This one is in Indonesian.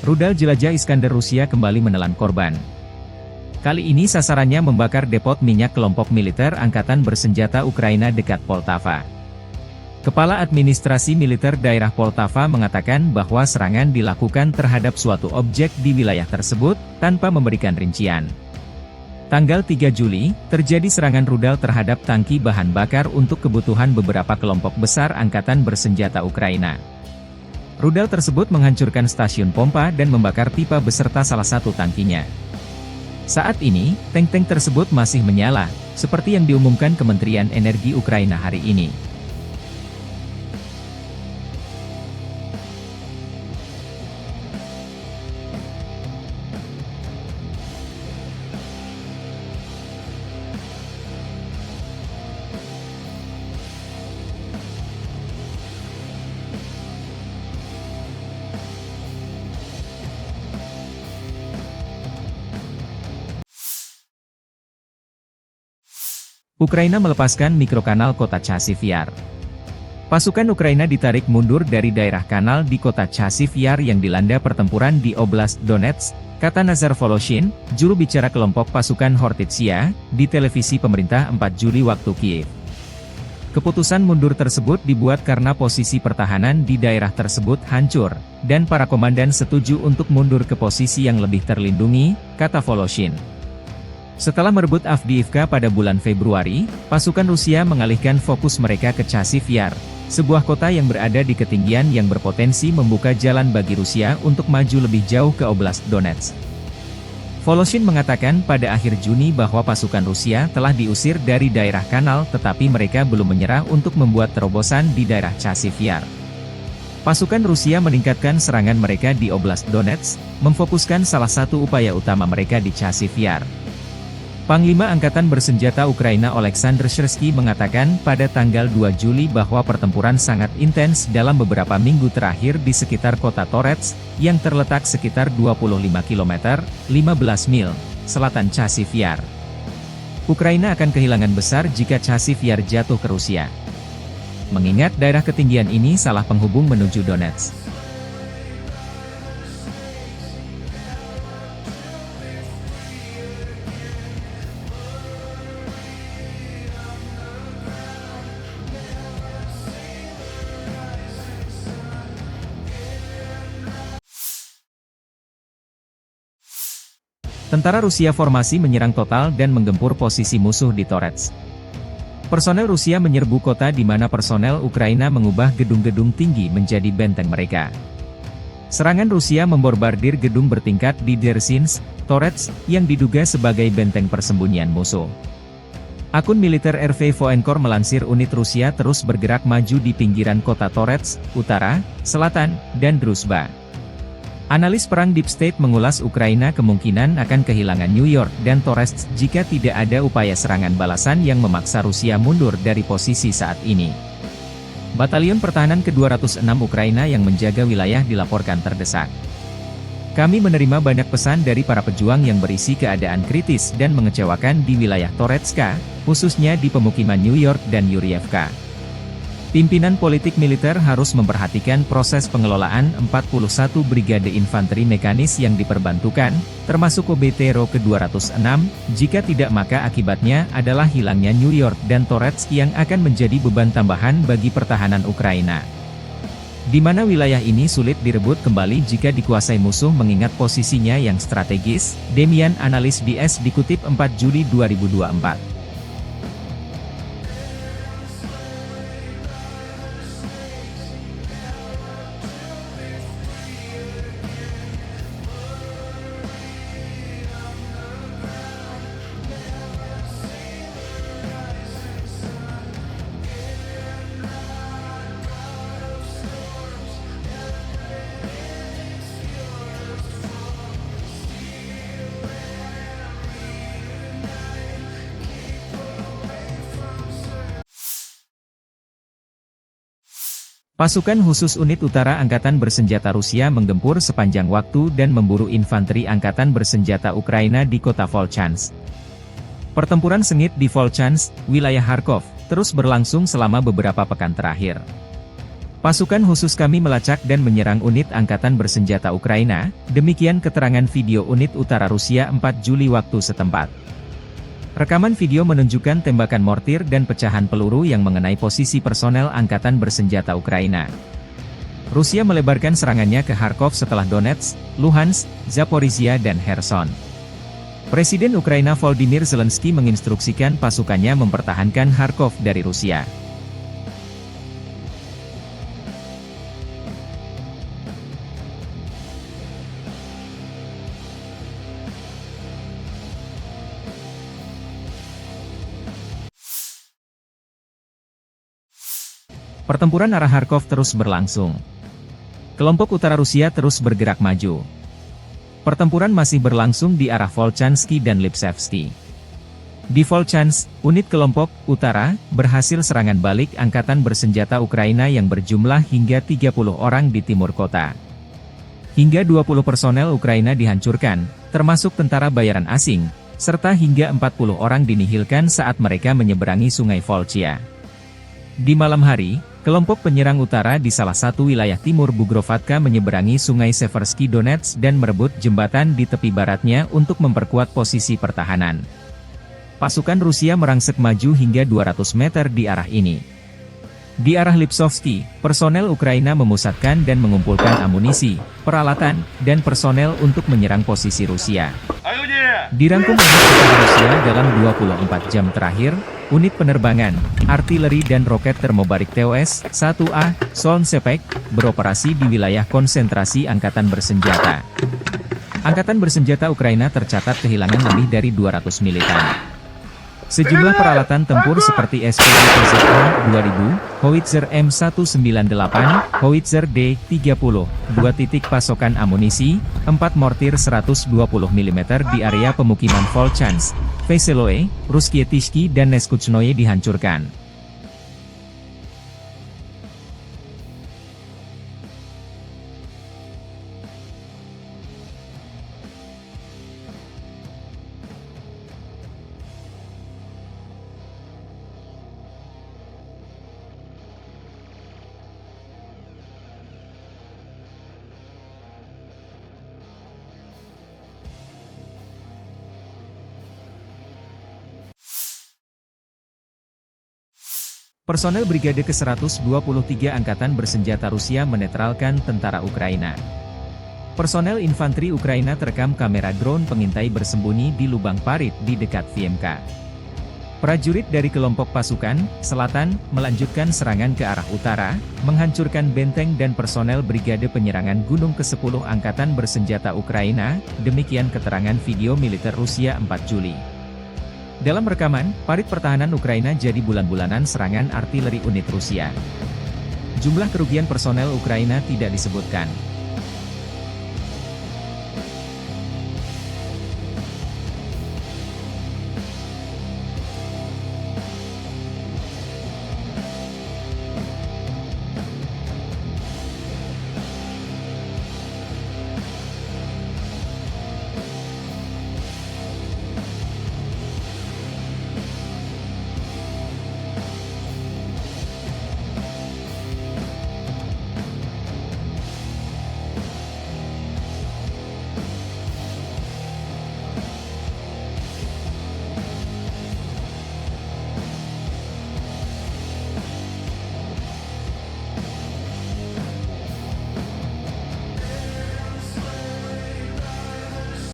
Rudal jelajah Iskander Rusia kembali menelan korban. Kali ini sasarannya membakar depot minyak kelompok militer angkatan bersenjata Ukraina dekat Poltava. Kepala Administrasi Militer Daerah Poltava mengatakan bahwa serangan dilakukan terhadap suatu objek di wilayah tersebut, tanpa memberikan rincian. Tanggal 3 Juli, terjadi serangan rudal terhadap tangki bahan bakar untuk kebutuhan beberapa kelompok besar angkatan bersenjata Ukraina. Rudal tersebut menghancurkan stasiun pompa dan membakar pipa beserta salah satu tangkinya. Saat ini, tank-tank tersebut masih menyala, seperti yang diumumkan Kementerian Energi Ukraina hari ini. Ukraina melepaskan mikrokanal kota Chasiv Yar. Pasukan Ukraina ditarik mundur dari daerah kanal di kota Chasiv Yar yang dilanda pertempuran di Oblast Donetsk, kata Nazar Voloshin, juru bicara kelompok pasukan Hortitsia, di televisi pemerintah 4 Juli waktu Kiev. Keputusan mundur tersebut dibuat karena posisi pertahanan di daerah tersebut hancur, dan para komandan setuju untuk mundur ke posisi yang lebih terlindungi, kata Voloshin. Setelah merebut Avdiivka pada bulan Februari, pasukan Rusia mengalihkan fokus mereka ke Chasiv Yar, sebuah kota yang berada di ketinggian yang berpotensi membuka jalan bagi Rusia untuk maju lebih jauh ke Oblast Donetsk. Voloshin mengatakan pada akhir Juni bahwa pasukan Rusia telah diusir dari daerah kanal tetapi mereka belum menyerah untuk membuat terobosan di daerah Chasiv Yar. Pasukan Rusia meningkatkan serangan mereka di Oblast Donetsk, memfokuskan salah satu upaya utama mereka di Chasiv Yar. Panglima Angkatan Bersenjata Ukraina Oleksandr Syrsky mengatakan pada tanggal 2 Juli bahwa pertempuran sangat intens dalam beberapa minggu terakhir di sekitar kota Torets, yang terletak sekitar 25 km, 15 mil, selatan Chasiv Yar. Ukraina akan kehilangan besar jika Chasiv Yar jatuh ke Rusia. Mengingat daerah ketinggian ini salah penghubung menuju Donetsk. Tentara Rusia formasi menyerang total dan menggempur posisi musuh di Torets. Personel Rusia menyerbu kota di mana personel Ukraina mengubah gedung-gedung tinggi menjadi benteng mereka. Serangan Rusia membombardir gedung bertingkat di Dersinsk, Torets, yang diduga sebagai benteng persembunyian musuh. Akun militer RV Voenkor melansir unit Rusia terus bergerak maju di pinggiran kota Torets, utara, selatan, dan Druzhba. Analis perang Deep State mengulas Ukraina kemungkinan akan kehilangan New York dan Torets jika tidak ada upaya serangan balasan yang memaksa Rusia mundur dari posisi saat ini. Batalion Pertahanan ke-206 Ukraina yang menjaga wilayah dilaporkan terdesak. Kami menerima banyak pesan dari para pejuang yang berisi keadaan kritis dan mengecewakan di wilayah Toretska, khususnya di pemukiman New York dan Yurievka. Pimpinan politik militer harus memperhatikan proses pengelolaan 41 Brigade Infanteri Mekanis yang diperbantukan, termasuk OBTRO ke-206, jika tidak maka akibatnya adalah hilangnya New York dan Toretsk yang akan menjadi beban tambahan bagi pertahanan Ukraina. Di mana wilayah ini sulit direbut kembali jika dikuasai musuh mengingat posisinya yang strategis, demikian analis DS dikutip 4 Juli 2024. Pasukan khusus unit utara Angkatan Bersenjata Rusia menggempur sepanjang waktu dan memburu infanteri Angkatan Bersenjata Ukraina di kota Volchansk. Pertempuran sengit di Volchansk, wilayah Kharkov, terus berlangsung selama beberapa pekan terakhir. Pasukan khusus kami melacak dan menyerang unit angkatan bersenjata Ukraina, demikian keterangan video unit utara Rusia 4 Juli waktu setempat. Rekaman video menunjukkan tembakan mortir dan pecahan peluru yang mengenai posisi personel angkatan bersenjata Ukraina. Rusia melebarkan serangannya ke Kharkov setelah Donetsk, Luhansk, Zaporizhia dan Kherson. Presiden Ukraina Volodymyr Zelensky menginstruksikan pasukannya mempertahankan Kharkov dari Rusia. Pertempuran arah Kharkov terus berlangsung. Kelompok utara Rusia terus bergerak maju. Pertempuran masih berlangsung di arah Volchansky dan Lipsevsky. Di Volchansk, unit kelompok utara berhasil serangan balik angkatan bersenjata Ukraina yang berjumlah hingga 30 orang di timur kota. Hingga 20 personel Ukraina dihancurkan, termasuk tentara bayaran asing, serta hingga 40 orang dinihilkan saat mereka menyeberangi sungai Volchia. Di malam hari, kelompok penyerang utara di salah satu wilayah timur Bugrovka menyeberangi sungai Seversky Donets dan merebut jembatan di tepi baratnya untuk memperkuat posisi pertahanan. Pasukan Rusia merangsek maju hingga 200 meter di arah ini. Di arah Lipsovsky, personel Ukraina memusatkan dan mengumpulkan amunisi, peralatan, dan personel untuk menyerang posisi Rusia. Dirangkum oleh tentara Rusia dalam 24 jam terakhir, unit penerbangan, artileri dan roket termobarik TOS-1A, Solnsepek, beroperasi di wilayah konsentrasi angkatan bersenjata. Angkatan bersenjata Ukraina tercatat kehilangan lebih dari 200 militan. Sejumlah peralatan tempur seperti SPZ-2000, Howitzer M198, Howitzer D30, 2 titik pasokan amunisi, 4 mortir 120 mm di area pemukiman Volchansk, Veseloe, Ruskietishki dan Neskuchnoye dihancurkan. Personel Brigade ke-123 Angkatan Bersenjata Rusia menetralkan tentara Ukraina. Personel infanteri Ukraina terekam kamera drone pengintai bersembunyi di lubang parit di dekat VMK. Prajurit dari kelompok pasukan selatan melanjutkan serangan ke arah utara, menghancurkan benteng dan personel Brigade Penyerangan Gunung ke-10 Angkatan Bersenjata Ukraina, demikian keterangan video militer Rusia 4 Juli. Dalam rekaman, parit pertahanan Ukraina jadi bulan-bulanan serangan artileri unit Rusia. Jumlah kerugian personel Ukraina tidak disebutkan.